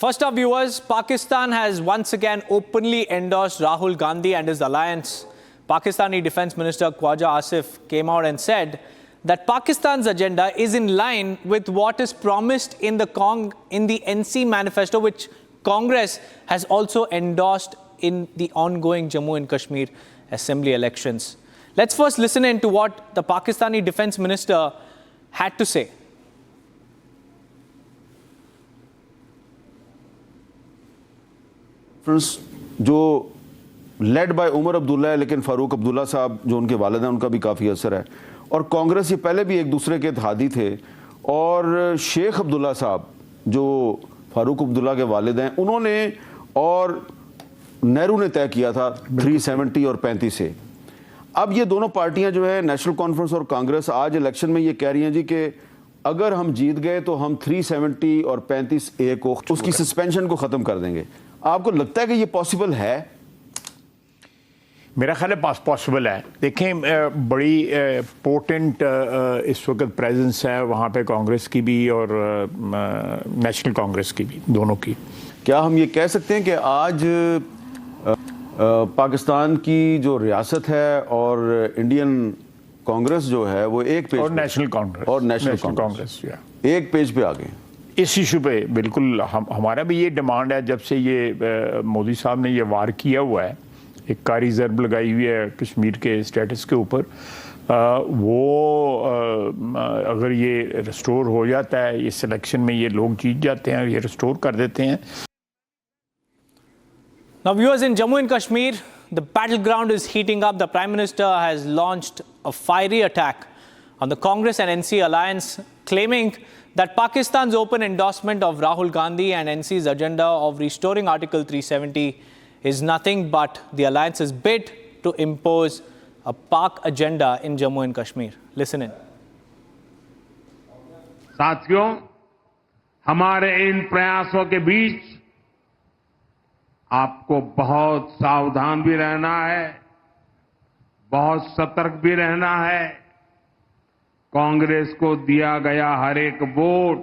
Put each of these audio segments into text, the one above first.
First up, viewers, Pakistan has once again openly endorsed Rahul Gandhi and his alliance. Pakistani Defence Minister Khwaja Asif came out and said that Pakistan's agenda is in line with what is promised in the NC manifesto, which Congress has also endorsed in the ongoing Jammu and Kashmir Assembly elections. Let's first listen in to what the Pakistani Defence Minister had to say. जो led by Omar Abdullah है, लेकिन फारूक अब्दुल्ला साहब जो उनके वालिद हैं उनका भी काफ़ी असर है, और कांग्रेस ये पहले भी एक दूसरे के इत्तेहादी थे, और शेख अब्दुल्ला साहब जो फारूक अब्दुल्ला के वालिद हैं उन्होंने और नेहरू ने तय किया था 370 और 35 से। अब ये दोनों पार्टियां जो है नेशनल कॉन्फ्रेंस और कांग्रेस आज इलेक्शन में ये कह रही हैं जी कि अगर हम जीत गए तो हम 370 और 35A को उसकी सस्पेंशन को ख़त्म कर देंगे। आपको लगता है कि ये पॉसिबल है? मेरा ख्याल है पॉसिबल है। देखें, बड़ी पोटेंट इस वक्त प्रेजेंस है वहाँ पे कांग्रेस की भी और नेशनल कांग्रेस की भी, दोनों की। क्या हम ये कह सकते हैं कि आज पाकिस्तान की जो रियासत है और इंडियन कांग्रेस जो है वो एक पेज और नेशनल कांग्रेस एक पेज पे आ गए इस इशू पे? बिल्कुल, हमारा भी ये डिमांड है जब से ये मोदी साहब ने ये वार किया हुआ है, एक कारी ज़रब लगाई हुई है कश्मीर के स्टेटस के ऊपर, अगर ये रिस्टोर हो जाता है, इस इलेक्शन में ये लोग जीत जाते हैं, ये रिस्टोर कर देते हैं। Now, viewers, in Jammu and Kashmir, the battleground is heating up. The Prime Minister has launched a fiery attack on the Congress and NC alliance, claiming that Pakistan's open endorsement of Rahul Gandhi and NC's agenda of restoring Article 370 is nothing but the alliance's bid to impose a Pak agenda in Jammu and Kashmir. Listen in. साथियों, हमारे इन प्रयासों के बीच आपको बहुत सावधान भी रहना है, बहुत सतर्क भी रहना है। कांग्रेस को दिया गया हर एक वोट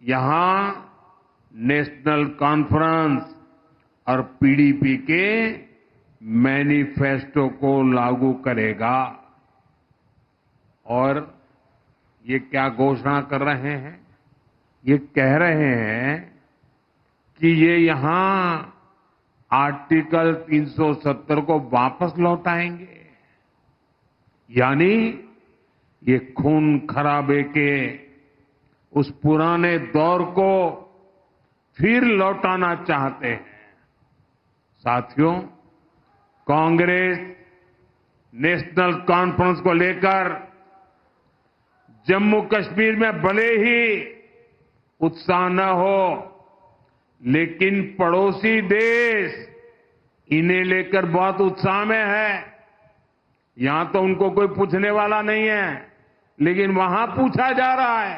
यहां नेशनल कॉन्फ्रेंस और पीडीपी के मैनिफेस्टो को लागू करेगा। और ये क्या घोषणा कर रहे हैं? ये कह रहे हैं कि ये यहां आर्टिकल 370 को वापस लौटाएंगे, यानी ये खून खराबे के उस पुराने दौर को फिर लौटाना चाहते हैं। साथियों, कांग्रेस नेशनल कॉन्फ्रेंस को लेकर जम्मू कश्मीर में भले ही उत्साह न हो, लेकिन पड़ोसी देश इन्हें लेकर बहुत उत्साह में है। यहां तो उनको कोई पूछने वाला नहीं है, लेकिन वहां पूछा जा रहा है।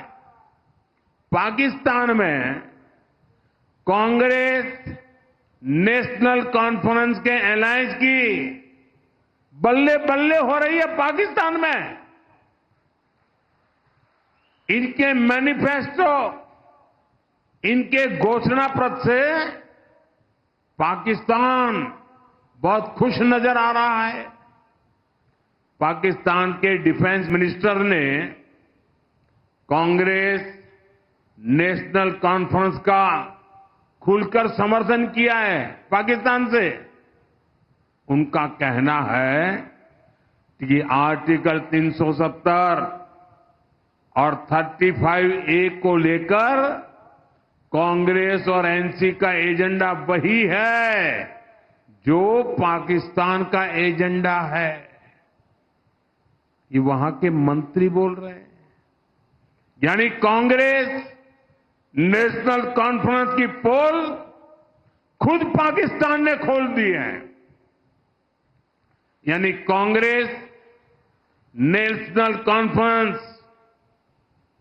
पाकिस्तान में कांग्रेस नेशनल कॉन्फ्रेंस के अलायंस की बल्ले बल्ले हो रही है। पाकिस्तान में इनके मैनिफेस्टो, इनके घोषणा पत्र से पाकिस्तान बहुत खुश नजर आ रहा है। पाकिस्तान के डिफेंस मिनिस्टर ने कांग्रेस नेशनल कॉन्फ्रेंस का खुलकर समर्थन किया है पाकिस्तान से। उनका कहना है कि आर्टिकल 370 और 35A को लेकर कांग्रेस और एनसी का एजेंडा वही है जो पाकिस्तान का एजेंडा है। ये वहां के मंत्री बोल रहे हैं। यानी कांग्रेस नेशनल कॉन्फ्रेंस की पोल खुद पाकिस्तान ने खोल दी है। यानी कांग्रेस नेशनल कॉन्फ्रेंस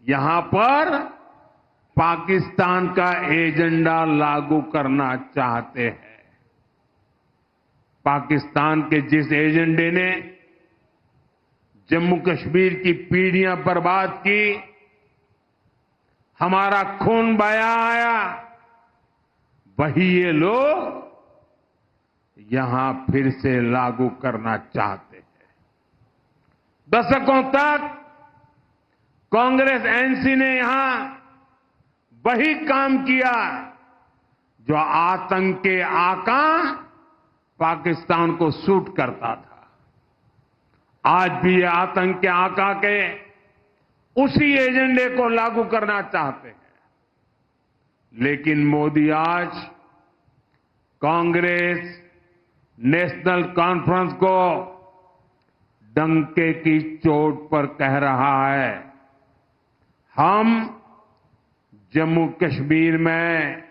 यहां पर पाकिस्तान का एजेंडा लागू करना चाहते हैं। पाकिस्तान के जिस एजेंडे ने जम्मू कश्मीर की पीढ़ियां बर्बाद की, हमारा खून बहाया आया, वही ये लोग यहां फिर से लागू करना चाहते हैं। दशकों तक कांग्रेस एनसी ने यहां वही काम किया जो आतंक के आका पाकिस्तान को सूट करता था। आज भी ये आतंक के आका के उसी एजेंडे को लागू करना चाहते हैं। लेकिन मोदी आज कांग्रेस नेशनल कॉन्फ्रेंस को डंके की चोट पर कह रहा है, हम जम्मू कश्मीर में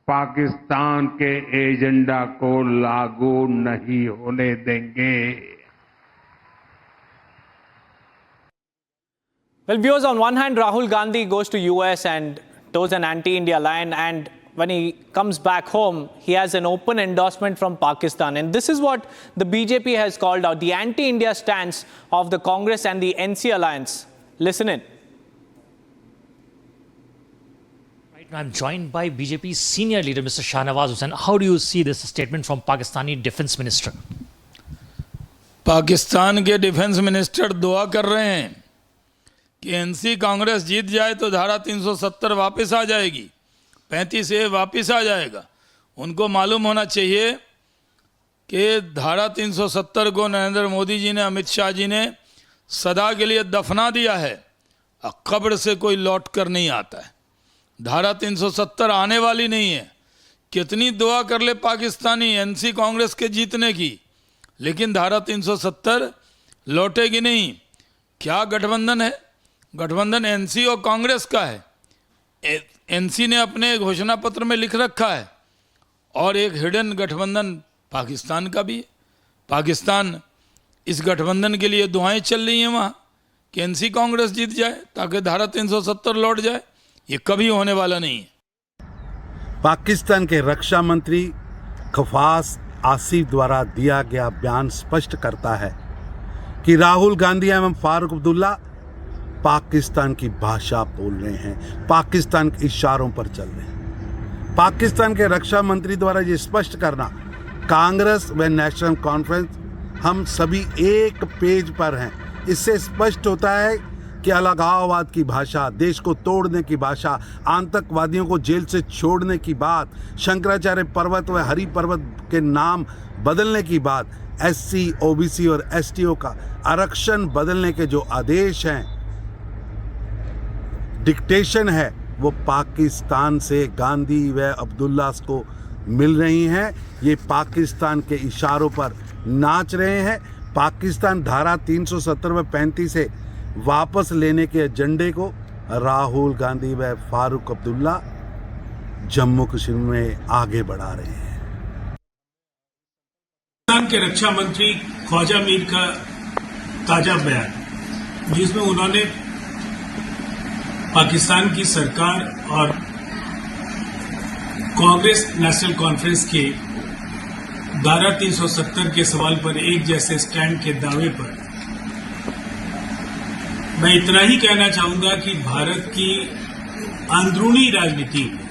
पाकिस्तान के एजेंडा को लागू नहीं होने देंगे। Well, viewers, on one hand, Rahul Gandhi goes to US and toes an anti-India line, and when he comes back home, he has an open endorsement from Pakistan. And this is what the BJP has called out, the anti-India stance of the Congress and the NC alliance. Listen in. Right now, I'm joined by BJP's senior leader, Mr. Shahnawaz Hussain. How do you see this statement from Pakistani defense minister? Pakistan के defence minister दुआ कर रहे हैं कि NC Congress जीत जाए तो धारा 370 वापस आ जाएगी, 35A वापस आ जाएगा। उनको मालूम होना चाहिए कि धारा 370 को नरेंद्र मोदी जी ने, अमित शाह जी ने सदा के लिए दफना दिया है। कब्र से कोई लौट कर नहीं आता है। धारा 370 आने वाली नहीं है। कितनी दुआ कर ले पाकिस्तानी एनसी कांग्रेस के जीतने की, लेकिन धारा 370 लौटेगी नहीं। क्या गठबंधन है? गठबंधन एनसी और कांग्रेस का है। एनसी ने अपने घोषणा पत्र में लिख रखा है, और एक हिडन गठबंधन पाकिस्तान का भी है। पाकिस्तान इस गठबंधन के लिए दुआएं चल रही हैं वहाँ कि एनसी कांग्रेस जीत जाए ताकि धारा 370 लौट जाए। ये कभी होने वाला नहीं है। पाकिस्तान के रक्षा मंत्री खफास आसिफ द्वारा दिया गया बयान स्पष्ट करता है कि राहुल गांधी एवं फारूक अब्दुल्ला पाकिस्तान की भाषा बोल रहे हैं, पाकिस्तान के इशारों पर चल रहे हैं। पाकिस्तान के रक्षा मंत्री द्वारा ये स्पष्ट करना, कांग्रेस व नेशनल कॉन्फ्रेंस हम सभी एक पेज पर हैं। इससे स्पष्ट होता है कि अलगाववाद की भाषा, देश को तोड़ने की भाषा, आतंकवादियों को जेल से छोड़ने की बात, शंकराचार्य पर्वत व हरि पर्वत के नाम बदलने की बात, SC, OBC और STO का आरक्षण बदलने के जो आदेश हैं, डिक्टेशन है, वो पाकिस्तान से गांधी व अब्दुल्ला को मिल रही हैं। ये पाकिस्तान के इशारों पर नाच रहे हैं। पाकिस्तान धारा 370 व 35 से वापस लेने के एजेंडे को राहुल गांधी व फारूक अब्दुल्ला जम्मू कश्मीर में आगे बढ़ा रहे हैं। पाकिस्तान के रक्षा मंत्री ख्वाजा मीर का ताजा बयान, जिसमें उन्होंने पाकिस्तान की सरकार और कांग्रेस नेशनल कॉन्फ्रेंस के धारा 370 के सवाल पर एक जैसे स्टैंड के दावे पर मैं इतना ही कहना चाहूंगा कि भारत की अंदरूनी राजनीति में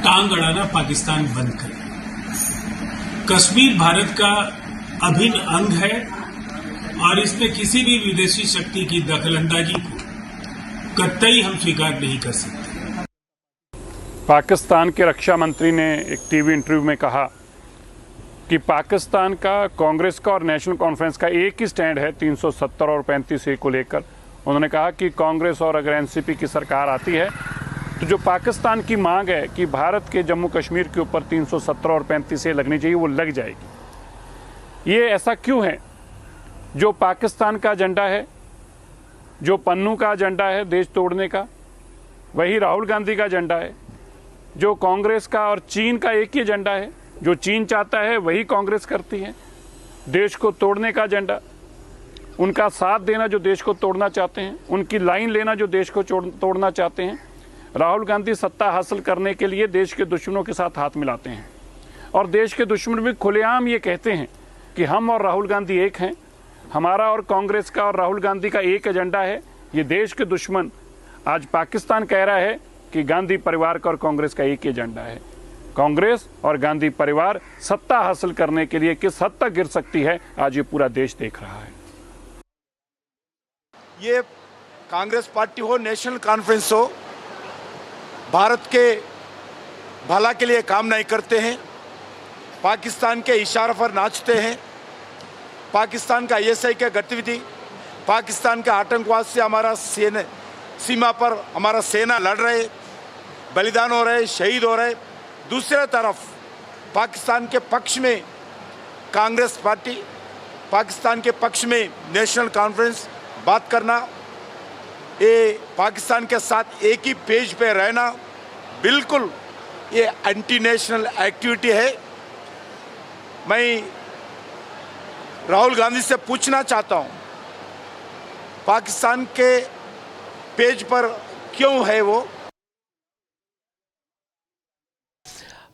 टांग अड़ाना पाकिस्तान बंद करे। कश्मीर भारत का अभिन्न अंग है और इसमें किसी भी विदेशी शक्ति की दखलंदाजी को कतई हम स्वीकार नहीं कर सकते। पाकिस्तान के रक्षा मंत्री ने एक टीवी इंटरव्यू में कहा कि पाकिस्तान का, कांग्रेस का और नेशनल कॉन्फ्रेंस का एक ही स्टैंड है 370 और 35A को लेकर। उन्होंने कहा कि कांग्रेस और अगर एनसीपी की सरकार आती है तो जो पाकिस्तान की मांग है कि भारत के जम्मू कश्मीर के ऊपर 370 और 35A लगनी चाहिए, वो लग जाएगी। ये ऐसा क्यों है? जो पाकिस्तान का एजेंडा है, जो पन्नू का एजेंडा है देश तोड़ने का, वही राहुल गांधी का एजेंडा है। जो कांग्रेस का और चीन का एक ही एजेंडा है, जो चीन चाहता है वही कांग्रेस करती है। देश को तोड़ने का एजेंडा, उनका साथ देना जो देश को तोड़ना चाहते हैं, उनकी लाइन लेना जो देश को तोड़ना चाहते हैं। राहुल गांधी सत्ता हासिल करने के लिए देश के दुश्मनों के साथ हाथ मिलाते हैं, और देश के दुश्मन भी खुलेआम ये कहते हैं कि हम और राहुल गांधी एक हैं। हमारा और कांग्रेस का और राहुल गांधी का एक एजेंडा है। ये देश के दुश्मन आज पाकिस्तान कह रहा है कि गांधी परिवार का और कांग्रेस का एक एजेंडा है। कांग्रेस और गांधी परिवार सत्ता हासिल करने के लिए किस हद तक गिर सकती है, आज ये पूरा देश देख रहा है। ये कांग्रेस पार्टी हो, नेशनल कॉन्फ्रेंस हो, भारत के भला के लिए काम नहीं करते हैं, पाकिस्तान के इशारे पर नाचते हैं। पाकिस्तान का ISI के गतिविधि, पाकिस्तान का आतंकवाद से हमारा सीमा पर हमारा सेना लड़ रहे, बलिदान हो रहे, शहीद हो रहे। दूसरे तरफ पाकिस्तान के पक्ष में कांग्रेस पार्टी, पाकिस्तान के पक्ष में नेशनल कॉन्फ्रेंस बात करना, ये पाकिस्तान के साथ एक ही पेज पे रहना, बिल्कुल ये एंटी नेशनल एक्टिविटी है। मैं राहुल गांधी से पूछना चाहता हूं, पाकिस्तान के पेज पर क्यों है वो?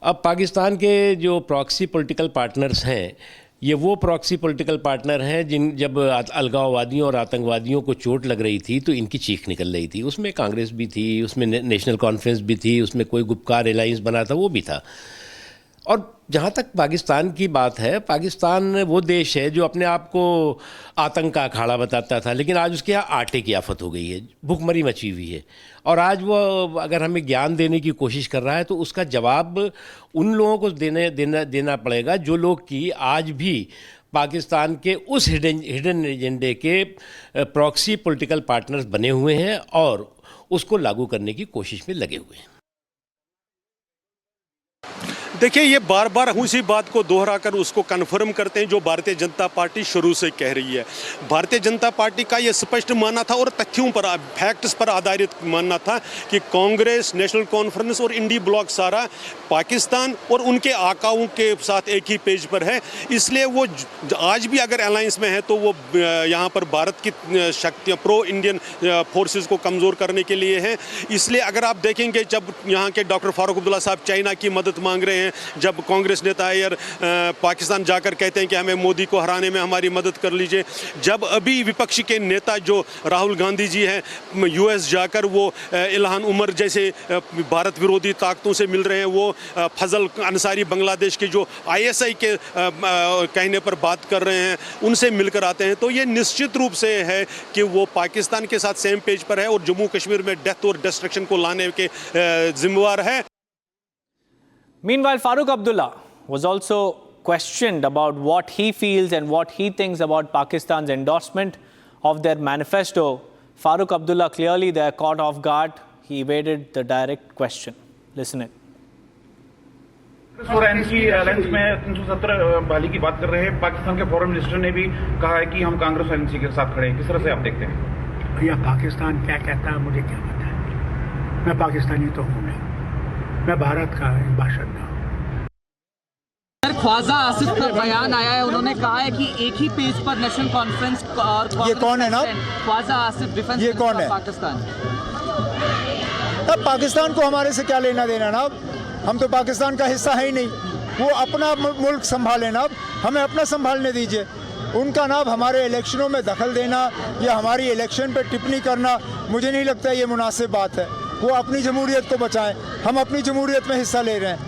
अब पाकिस्तान के जो प्रॉक्सी पॉलिटिकल पार्टनर्स हैं, ये वो प्रॉक्सी पॉलिटिकल पार्टनर हैं जब अलगाववादियों और आतंकवादियों को चोट लग रही थी तो इनकी चीख निकल रही थी। उसमें कांग्रेस भी थी, उसमें नेशनल कॉन्फ्रेंस भी थी, उसमें कोई गुपकार अलायंस बना था, वो भी था। और जहाँ तक पाकिस्तान की बात है, पाकिस्तान वो देश है जो अपने आप को आतंक का अखाड़ा बताता था, लेकिन आज उसके यहाँ आटे की आफत हो गई है, भुखमरी मची हुई है। और आज वो अगर हमें ज्ञान देने की कोशिश कर रहा है तो उसका जवाब उन लोगों को देना पड़ेगा जो लोग कि आज भी पाकिस्तान के उस हिडन एजेंडे के प्रॉक्सी पॉलिटिकल पार्टनर्स बने हुए हैं और उसको लागू करने की कोशिश में लगे हुए हैं। देखिए, ये बार बार उसी बात को दोहराकर उसको कन्फर्म करते हैं जो भारतीय जनता पार्टी शुरू से कह रही है। भारतीय जनता पार्टी का ये स्पष्ट मानना था और तथ्यों पर, फैक्ट्स पर आधारित मानना था कि कांग्रेस, नेशनल कॉन्फ्रेंस और इंडी ब्लॉक सारा पाकिस्तान और उनके आकाओं के साथ एक ही पेज पर है। इसलिए वो आज भी अगर अलायंस में है तो वो यहाँ पर भारत की शक्तियाँ, प्रो इंडियन फोर्सेस को कमज़ोर करने के लिए हैं। इसलिए अगर आप देखेंगे, जब यहाँ के डॉक्टर फारूक अब्दुल्ला साहब चाइना की मदद मांग रहे हैं, जब कांग्रेस नेता यार पाकिस्तान जाकर कहते हैं कि हमें मोदी को हराने में हमारी मदद कर लीजिए, जब अभी विपक्ष के नेता जो राहुल गांधी जी हैं US जाकर वो इल्हान उमर जैसे भारत विरोधी ताकतों से मिल रहे हैं, वो फजल अंसारी बांग्लादेश के जो ISI के कहने पर बात कर रहे हैं, उनसे मिलकर आते हैं, तो ये निश्चित रूप से है कि वो पाकिस्तान के साथ सेम पेज पर है और जम्मू कश्मीर में डेथ और डिस्ट्रक्शन को लाने के जिम्मेवार है। Meanwhile, Farooq Abdullah was also questioned about what he feels and what he thinks about Pakistan's endorsement of their manifesto. Farooq Abdullah clearly there caught off guard. He evaded the direct question. Listen it. और NC alliance में 370 बहाली की बात कर रहे हैं। पाकिस्तान के foreign minister ने भी कहा है कि हम कांग्रेस एनसी के साथ खड़े हैं। किस तरह से आप देखते हैं? भैया, पाकिस्तान क्या कहता है मुझे क्या पता है। मैं पाकिस्तानी तो हूँ नहीं, मैं भारत का बाशिंदा हूँ। ख्वाजा आसिफ का बयान आया है, उन्होंने कहा है कि एक ही पेज पर नेशनल कॉन्फ्रेंस और ये कौन है ना? ख्वाजा आसिफ, डिफेंस ये कौन है? पाकिस्तान। अब पाकिस्तान को हमारे से क्या लेना देना ना? हम तो पाकिस्तान का हिस्सा है ही नहीं। वो अपना मुल्क संभाले ना, हमें अपना संभालने दीजिए। उनका ना हमारे इलेक्शनों में दखल देना या हमारी इलेक्शन पर टिप्पणी करना, मुझे नहीं लगता ये मुनासिब बात है। वो अपनी जमहूरियत को बचाएं, हम अपनी जमहूरियत में हिस्सा ले रहे हैं।